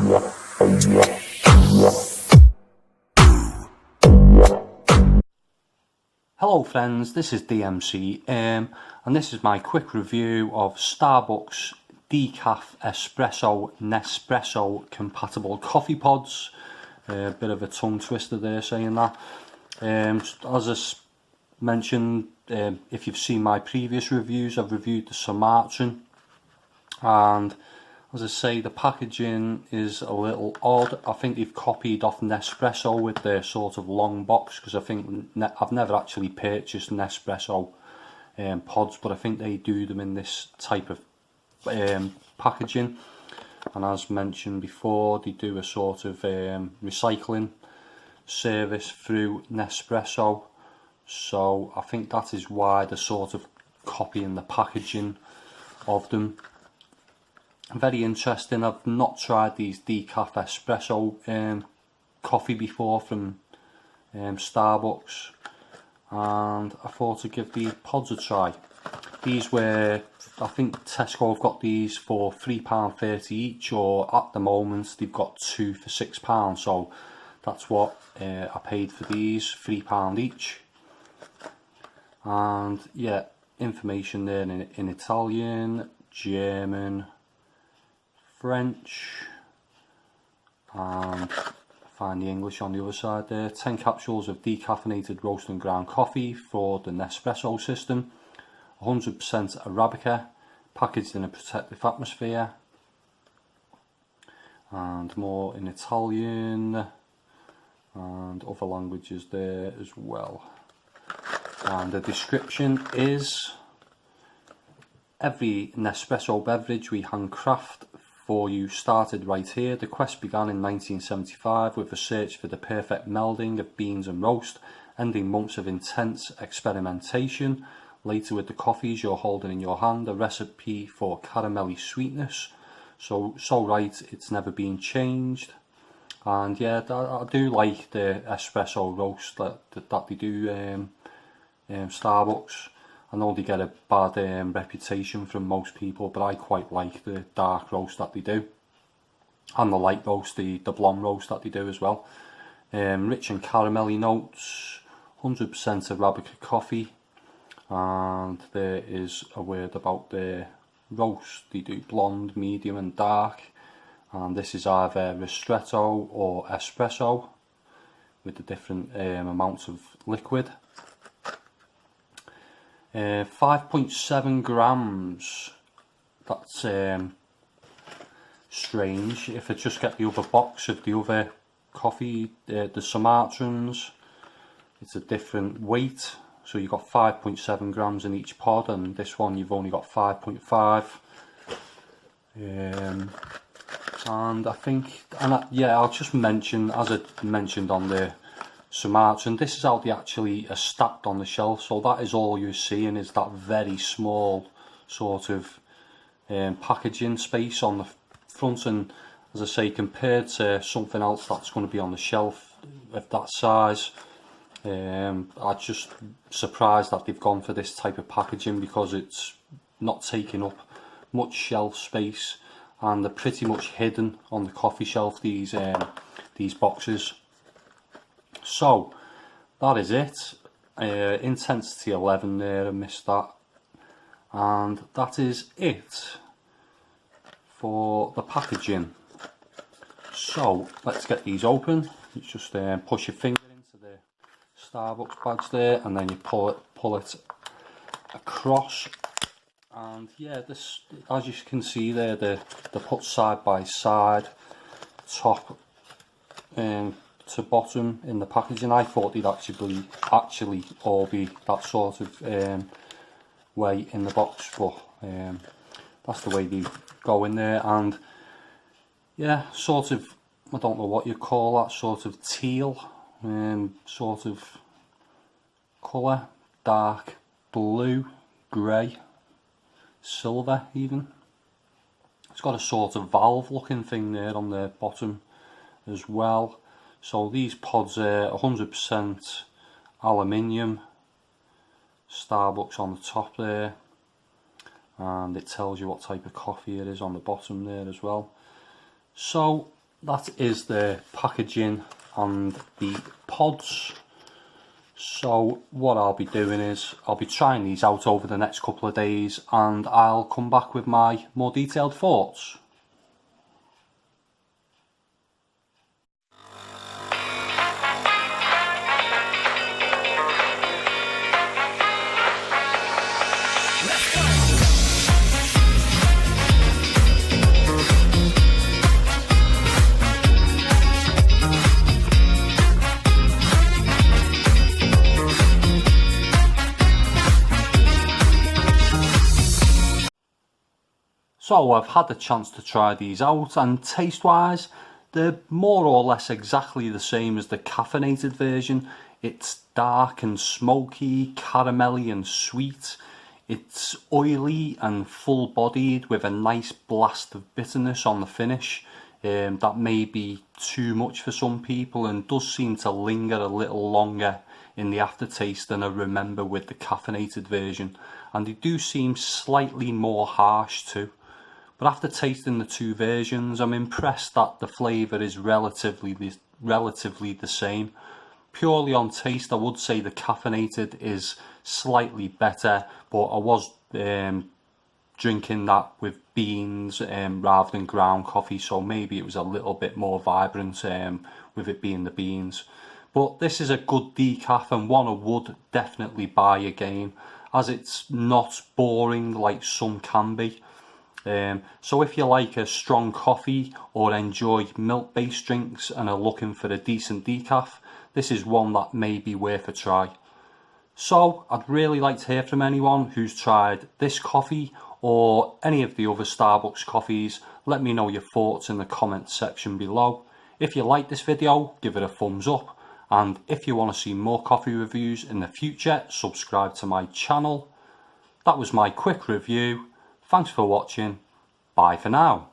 Hello friends, this is DMC and this is my quick review of Starbucks Decaf Espresso Nespresso compatible coffee pods. Bit of a tongue twister there saying that. As I mentioned, if you've seen my previous reviews, I've reviewed the Sumatran, and as I say, the packaging is a little odd. I think they've copied off Nespresso with their sort of long box, because I think I've never actually purchased Nespresso pods, but I think they do them in this type of packaging. And as mentioned before, they do a sort of recycling service through Nespresso, so I think that is why they're sort of copying the packaging of them. Very interesting. I've not tried these decaf espresso coffee before from Starbucks, and I thought I'd give the pods a try. These were, I think Tesco have got these for £3.30 each, or at the moment they've got two for £6, so that's what I paid for these, £3 each. And yeah, information there in Italian, German, French, and find the English on the other side there. 10 capsules of decaffeinated roast and ground coffee for the Nespresso system, 100% Arabica, packaged in a protective atmosphere, and more in Italian and other languages there as well. And the description is: every Nespresso beverage we handcraft for you started right here. The quest began in 1975 with a search for the perfect melding of beans and roast, ending months of intense experimentation. Later, with the coffees you're holding in your hand, a recipe for caramelly sweetness. So right, it's never been changed. And yeah, I do like the espresso roast that they do, Starbucks. I know they get a bad reputation from most people, but I quite like the dark roast that they do, and the light roast, the blonde roast that they do as well. Rich and caramelly notes, 100% Arabica coffee, and there is a word about the roast. They do blonde, medium and dark, and this is either ristretto or espresso with the different amounts of liquid. 5.7 grams, that's strange. If I just get the other box of the other coffee, the Sumatrans, it's a different weight, so you've got 5.7 grams in each pod, and this one you've only got 5.5. And I think, yeah, I'll just mention, as I mentioned on the Sumatran, this is how they actually are stacked on the shelf, so that is all you're seeing, is that very small sort of packaging space on the front. And as I say, compared to something else that's going to be on the shelf of that size, I'm just surprised that they've gone for this type of packaging, because it's not taking up much shelf space, and they're pretty much hidden on the coffee shelf, these boxes. So that is it. Intensity 11 there, I missed that. And that is it for the packaging. So let's get these open. You just push your finger into the Starbucks badge there, and then you pull it across. And yeah, this, as you can see there, they're put side by side, top to bottom in the packaging. I thought they'd actually all be that sort of way in the box, but that's the way they go in there. And yeah, sort of, I don't know what you call that, sort of teal sort of colour, dark blue, grey, silver even. It's got a sort of valve looking thing there on the bottom as well. So these pods are 100% aluminium, Starbucks on the top there, and it tells you what type of coffee it is on the bottom there as well. So that is the packaging and the pods. So what I'll be doing is I'll be trying these out over the next couple of days, and I'll come back with my more detailed thoughts. So I've had the chance to try these out, and taste wise they're more or less exactly the same as the caffeinated version. It's dark and smoky, caramelly and sweet. It's oily and full bodied with a nice blast of bitterness on the finish. That may be too much for some people and does seem to linger a little longer in the aftertaste than I remember with the caffeinated version, and they do seem slightly more harsh too. But after tasting the two versions, I'm impressed that the flavour is relatively the same. Purely on taste, I would say the caffeinated is slightly better, but I was drinking that with beans rather than ground coffee, so maybe it was a little bit more vibrant with it being the beans. But this is a good decaf, and one I would definitely buy again, as it's not boring like some can be. So if you like a strong coffee or enjoy milk-based drinks and are looking for a decent decaf, this is one that may be worth a try. So I'd really like to hear from anyone who's tried this coffee or any of the other Starbucks coffees. Let me know your thoughts in the comments section below. If you like this video, give it a thumbs up, and if you want to see more coffee reviews in the future, subscribe to my channel. That was my quick review. Thanks for watching. Bye for now.